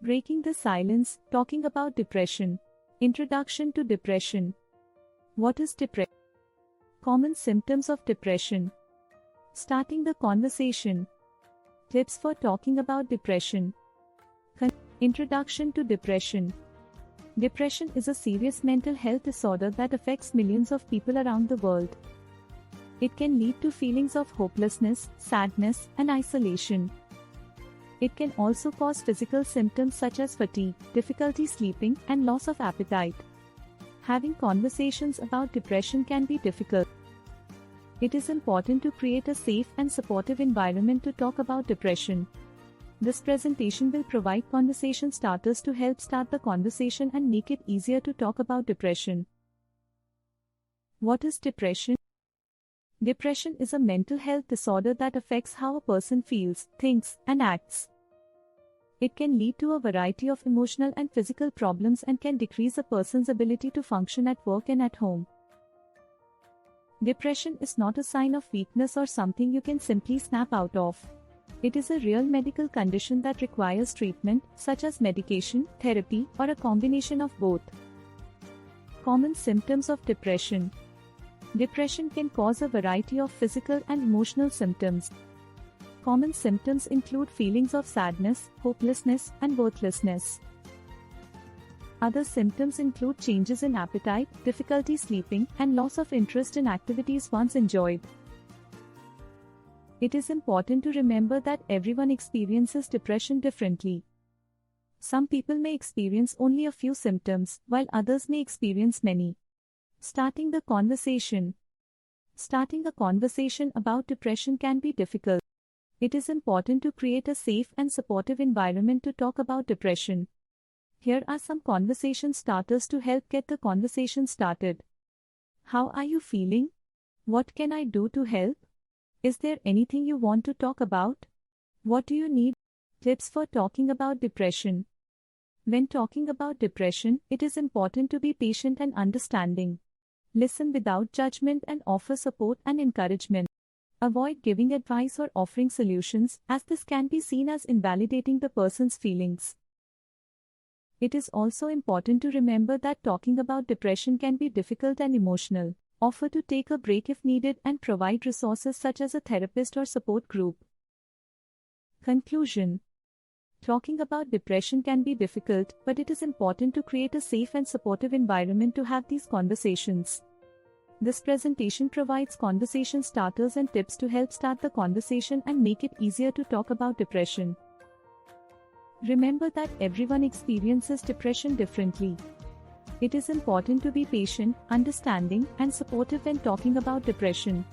Breaking the silence, talking about depression. Introduction to depression. What is depression? Common symptoms of depression. Starting the conversation. Tips for talking about depression. Introduction to depression. Depression is a serious mental health disorder that affects millions of people around the world. It can lead to feelings of hopelessness, sadness, and isolation. It can also cause physical symptoms such as fatigue, difficulty sleeping, and loss of appetite. Having conversations about depression can be difficult. It is important to create a safe and supportive environment to talk about depression. This presentation will provide conversation starters to help start the conversation and make it easier to talk about depression. What is depression? Depression is a mental health disorder that affects how a person feels, thinks, and acts. It can lead to a variety of emotional and physical problems and can decrease a person's ability to function at work and at home. Depression is not a sign of weakness or something you can simply snap out of. It is a real medical condition that requires treatment, such as medication, therapy, or a combination of both. Common symptoms of depression. Depression can cause a variety of physical and emotional symptoms. Common symptoms include feelings of sadness, hopelessness, and worthlessness. Other symptoms include changes in appetite, difficulty sleeping, and loss of interest in activities once enjoyed. It is important to remember that everyone experiences depression differently. Some people may experience only a few symptoms, while others may experience many. Starting the conversation. Starting a conversation about depression can be difficult. It is important to create a safe and supportive environment to talk about depression. Here are some conversation starters to help get the conversation started. How are you feeling? What can I do to help? Is there anything you want to talk about? What do you need? Tips for talking about depression. When talking about depression, it is important to be patient and understanding. Listen without judgment and offer support and encouragement. Avoid giving advice or offering solutions, as this can be seen as invalidating the person's feelings. It is also important to remember that talking about depression can be difficult and emotional. Offer to take a break if needed and provide resources such as a therapist or support group. Conclusion. Talking about depression can be difficult, but it is important to create a safe and supportive environment to have these conversations. This presentation provides conversation starters and tips to help start the conversation and make it easier to talk about depression. Remember that everyone experiences depression differently. It is important to be patient, understanding, and supportive when talking about depression.